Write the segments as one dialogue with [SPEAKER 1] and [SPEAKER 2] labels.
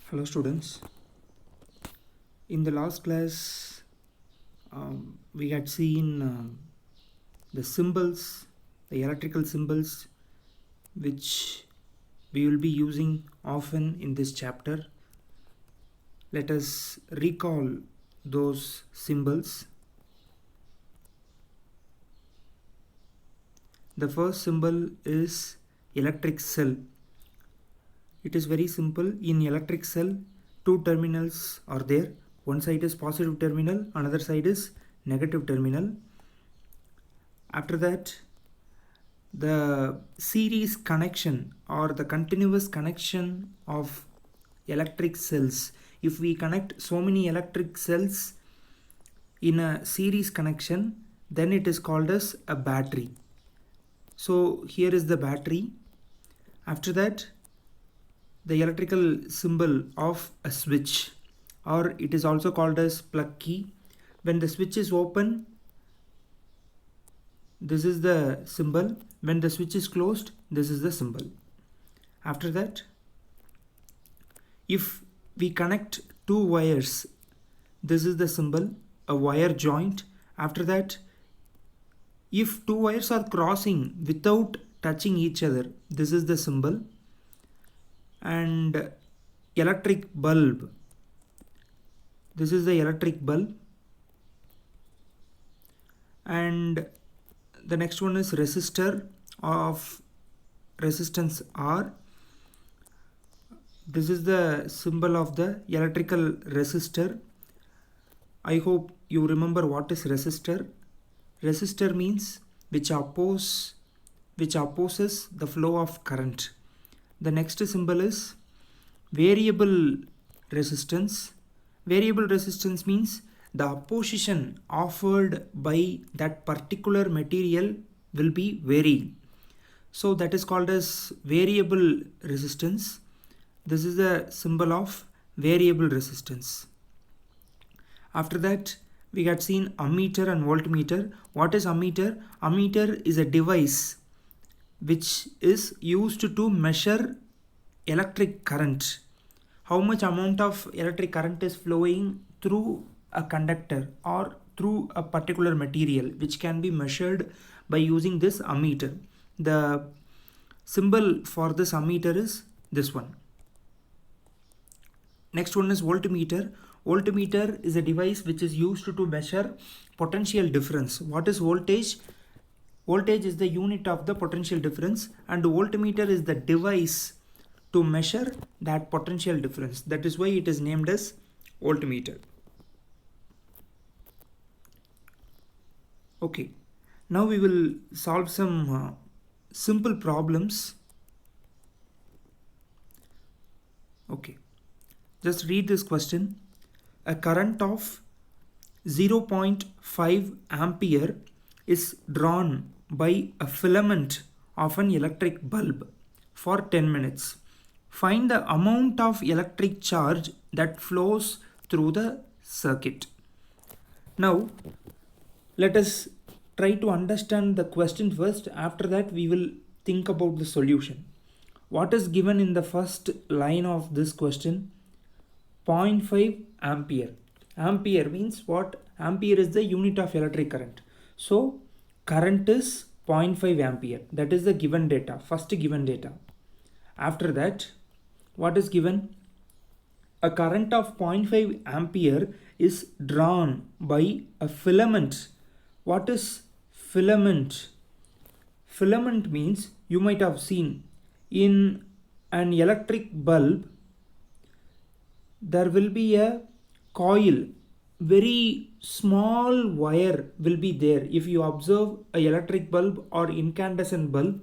[SPEAKER 1] Hello students, in the last class we had seen the symbols, the electrical symbols which we will be using often in this chapter. Let us recall those symbols. The first symbol is electric cell. It is very simple. In electric cell, two terminals are there. One side is positive terminal, another side is negative terminal. After that, the series connection or the continuous connection of electric cells. If we connect so many electric cells in a series connection, then it is called as a battery. So here is the battery. After that, the electrical symbol of a switch, or it is also called as plug key. When the switch is open, this is the symbol. When the switch is closed, this is the symbol. After that, if we connect two wires, this is the symbol, a wire joint. After that, if two wires are crossing without touching each other, this is the symbol. And electric bulb, this is the electric bulb. And the next one is resistor of resistance R. This is the symbol of the electrical resistor. I hope you remember what is resistor. Resistor means which opposes the flow of current. The next symbol is variable resistance. Variable resistance means the opposition offered by that particular material will be varying. So that is called as variable resistance. This is the symbol of variable resistance. After that, we had seen ammeter and voltmeter. What is ammeter? Ammeter is a device which is used to measure electric current. How much amount of electric current is flowing through a conductor or through a particular material, which can be measured by using this ammeter. The symbol for this ammeter is this one. Next one is voltmeter. Voltmeter is a device which is used to measure potential difference. What is voltage? Voltage is the unit of the potential difference, and voltmeter is the device to measure that potential difference. That is why it is named as voltmeter. Okay, now we will solve some simple problems. Okay, just read this question. A current of 0.5 ampere is drawn by a filament of an electric bulb for 10 minutes. Find the amount of electric charge that flows through the circuit. Now, let us try to understand the question first. After that, we will think about the solution. What is given in the first line of this question? 0.5 ampere. Ampere means what? Ampere is the unit of electric current. So, current is 0.5 ampere. That is the given data, first given data. After that, what is given? A current of 0.5 ampere is drawn by a filament. What is filament? Filament means, you might have seen in an electric bulb, there will be a coil, very small wire will be there. If you observe a electric bulb or incandescent bulb,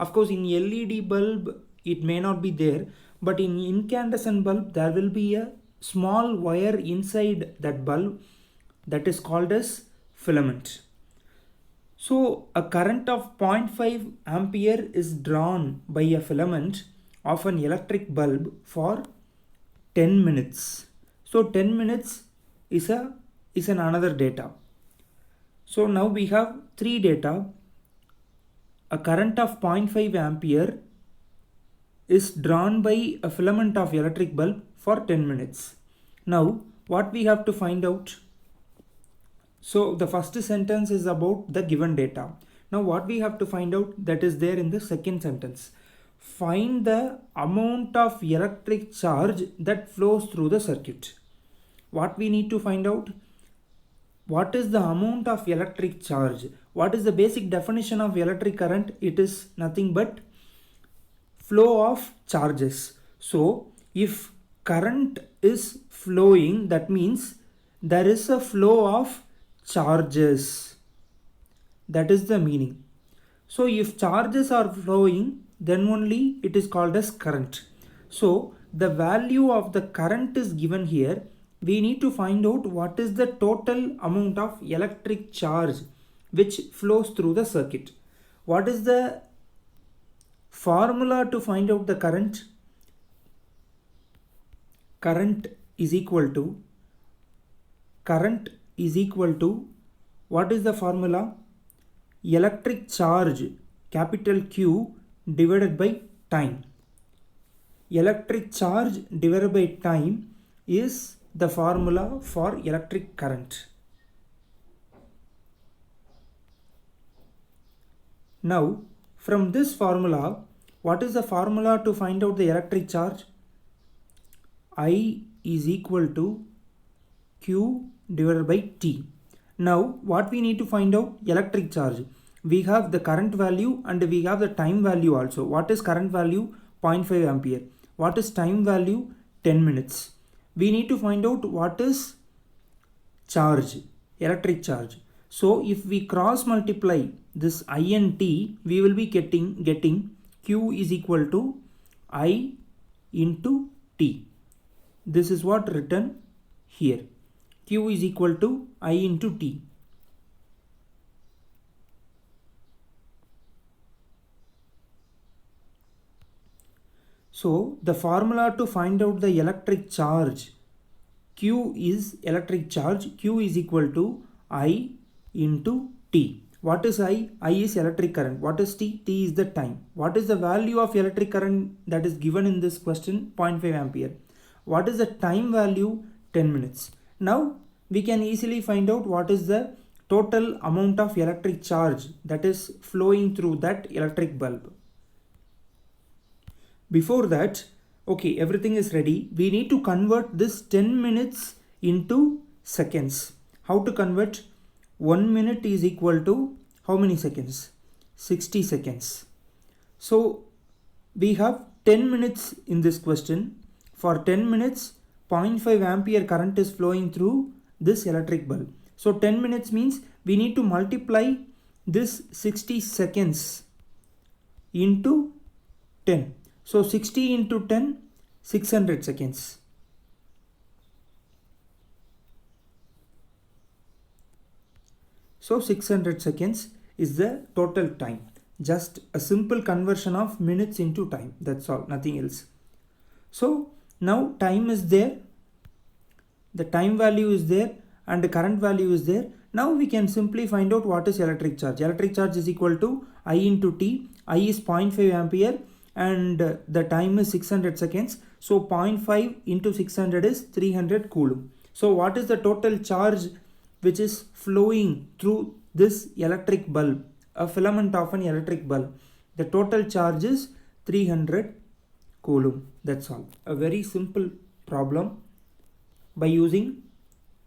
[SPEAKER 1] of course in LED bulb it may not be there, but in incandescent bulb there will be a small wire inside that bulb, that is called as filament. So a current of 0.5 ampere is drawn by a filament of an electric bulb for 10 minutes. So 10 minutes is another data. So now we have three data. A current of 0.5 ampere is drawn by a filament of electric bulb for 10 minutes. Now what we have to find out? So the first sentence is about the given data. Now what we have to find out, that is there in the second sentence. Find the amount of electric charge that flows through the circuit. What we need to find out? What is the amount of electric charge? What is the basic definition of electric current? It is nothing but flow of charges. So if current is flowing, that means there is a flow of charges. That is the meaning. So if charges are flowing, then only it is called as current. So the value of the current is given here. We need to find out what is the total amount of electric charge which flows through the circuit. What is the formula to find out the current? Current is equal to what is the formula? Electric charge, capital Q, divided by time. Electric charge divided by time is the formula for electric current. Now from this formula, what is the formula to find out the electric charge? I is equal to Q divided by T. Now what we need to find out? Electric charge. We have the current value and we have the time value also. What is current value? 0.5 ampere. What is time value? 10 minutes. We need to find out what is charge, electric charge. So if we cross multiply this I and T, we will be getting Q is equal to I into T. This is what written here. Q is equal to I into T. So the formula to find out the electric charge, Q is electric charge, Q is equal to I into T. What is I? I is electric current. What is T? T is the time. What is the value of electric current that is given in this question? 0.5 ampere. What is the time value? 10 minutes. Now we can easily find out what is the total amount of electric charge that is flowing through that electric bulb. Before that, okay, everything is ready. We need to convert this 10 minutes into seconds. How to convert? 1 minute is equal to how many seconds? 60 seconds. So we have 10 minutes in this question. For 10 minutes, 0.5 ampere current is flowing through this electric bulb. So 10 minutes means we need to multiply this 60 seconds into 10. So 60 into 10, 600 seconds. So 600 seconds is the total time. Just a simple conversion of minutes into time. That's all, nothing else. So now time is there. The time value is there and the current value is there. Now we can simply find out what is electric charge. Electric charge is equal to I into T. I is 0.5 ampere and the time is 600 seconds. So 0.5 into 600 is 300 coulomb. So what is the total charge which is flowing through this electric bulb, a filament of an electric bulb? The total charge is 300 coulomb. That's all. A very simple problem by using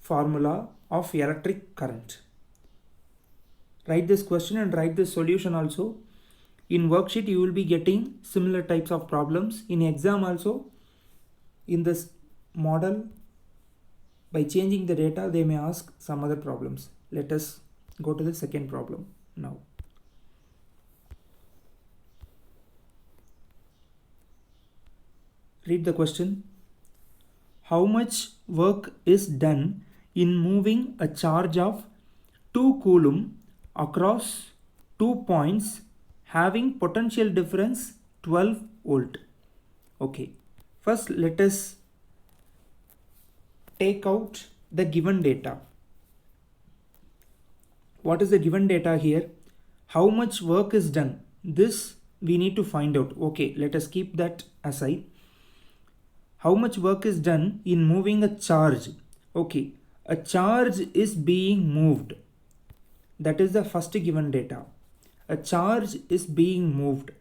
[SPEAKER 1] formula of electric current. Write this question and write this solution also. In worksheet you will be getting similar types of problems. In exam also, in this model, by changing the data they may ask some other problems. Let us go to the second problem now. Read the question. How much work is done in moving a charge of 2 coulomb across 2 points having potential difference 12 volt? Okay, first let us take out the given data. What is the given data here? How much work is done? This we need to find out. Okay, let us keep that aside. how much work is done in moving a charge. Okay, a charge is being moved. That is the first given data. A charge is being moved.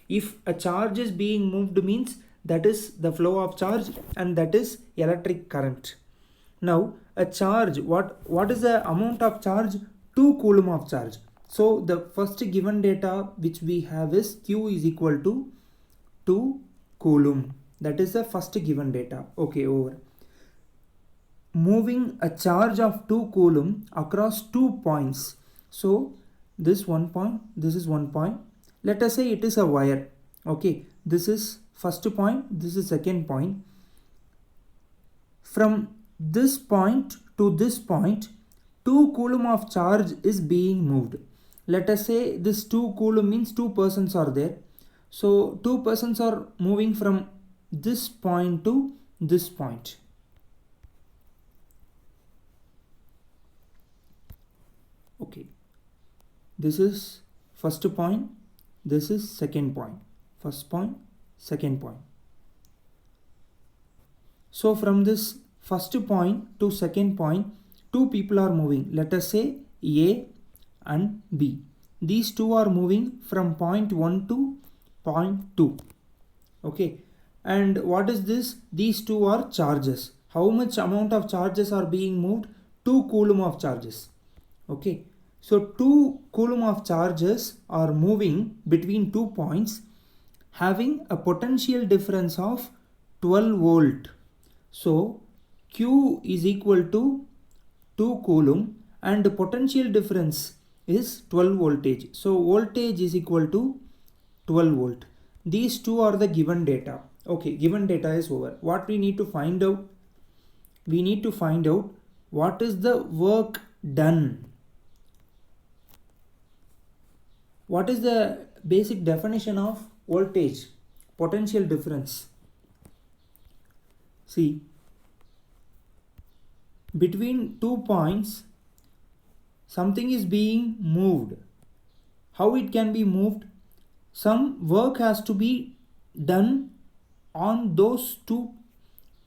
[SPEAKER 1] If a charge is being moved means that is the flow of charge and that is electric current. Now a charge, what is the amount of charge? 2 coulomb of charge. So the first given data which we have is Q is equal to 2 coulomb. That is the first given data. Okay, over. Moving a charge of 2 coulomb across 2 points. So this 1 point, this is 1 point. Let us say it is a wire. Okay, this is first point, this is second point. From this point to this point, 2 coulomb of charge is being moved. Let us say this 2 coulomb means 2 persons are there. So 2 persons are moving from this point to this point. Okay, this is first point, this is second point. First point, second point. So from this first point to second point, 2 people are moving. Let us say A and B. These 2 are moving from point 1 to point 2. Okay, and what is this? These 2 are charges. How much amount of charges are being moved? 2 coulomb of charges. Okay, so 2 coulomb of charges are moving between 2 points having a potential difference of 12 volt. So Q is equal to 2 coulomb and the potential difference is 12 voltage. So voltage is equal to 12 volt. These 2 are the given data. Okay, given data is over. What we need to find out? We need to find out what is the work done. What is the basic definition of voltage? Potential difference. See, between 2 points, something is being moved. How it can be moved? Some work has to be done on those 2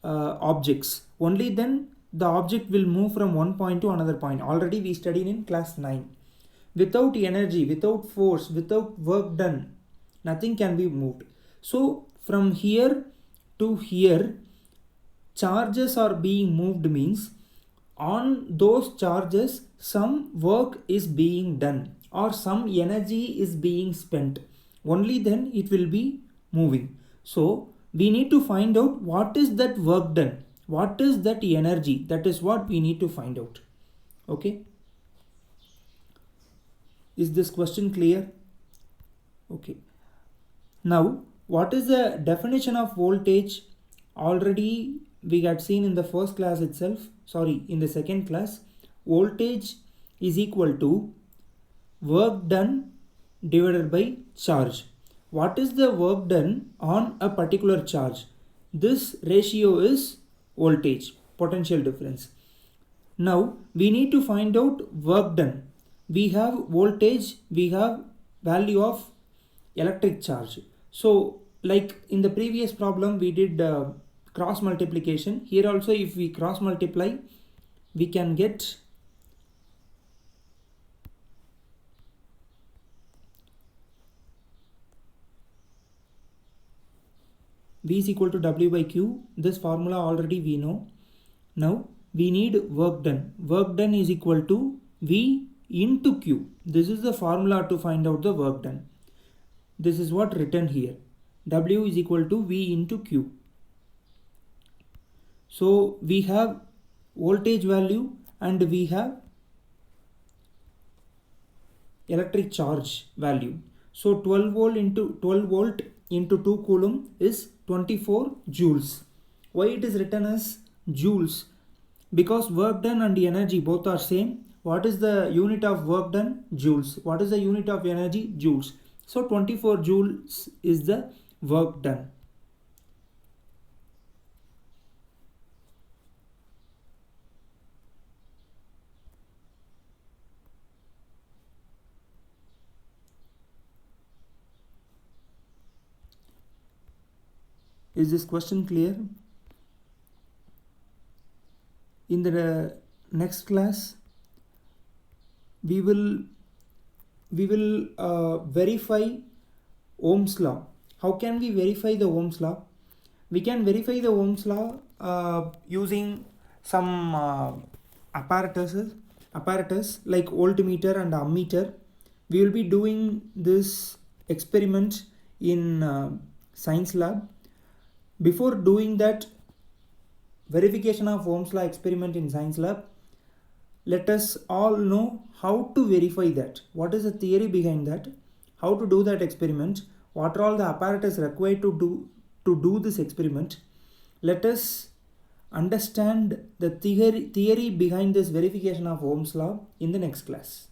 [SPEAKER 1] objects. Only then the object will move from one point to another point. Already we studied in class 9. Without energy, without force, without work done, nothing can be moved. So from here to here, charges are being moved means on those charges some work is being done or some energy is being spent. Only then it will be moving. So we need to find out what is that work done, what is that energy. That is what we need to find out. Okay, is this question clear? Okay, now what is the definition of voltage? Already we had seen in the first class itself, in the second class. Voltage is equal to work done divided by charge. What is the work done on a particular charge? This ratio is voltage, potential difference. Now we need to find out work done. We have voltage, we have value of electric charge. So like in the previous problem we did cross multiplication. Here also if we cross multiply, we can get V is equal to W by Q. This formula already we know. Now we need work done. Work done is equal to V into Q. This is the formula to find out the work done. This is what written here. W is equal to V into Q. So we have voltage value and we have electric charge value. So 12 volt into 2 coulomb is 24 joules. Why it is written as joules? Because work done and energy both are same. What is the unit of work done? Joules. What is the unit of energy? Joules. So 24 joules is the work done. Is this question clear? In the next class, we will verify Ohm's law. How can we verify the Ohm's law? We can verify the Ohm's law using some apparatus like voltmeter and ammeter. We will be doing this experiment in science lab. Before doing that verification of Ohm's law experiment in science lab, let us all know how to verify that. What is the theory behind that? How to do that experiment? What are all the apparatus required to do this experiment? Let us understand the theory behind this verification of Ohm's law in the next class.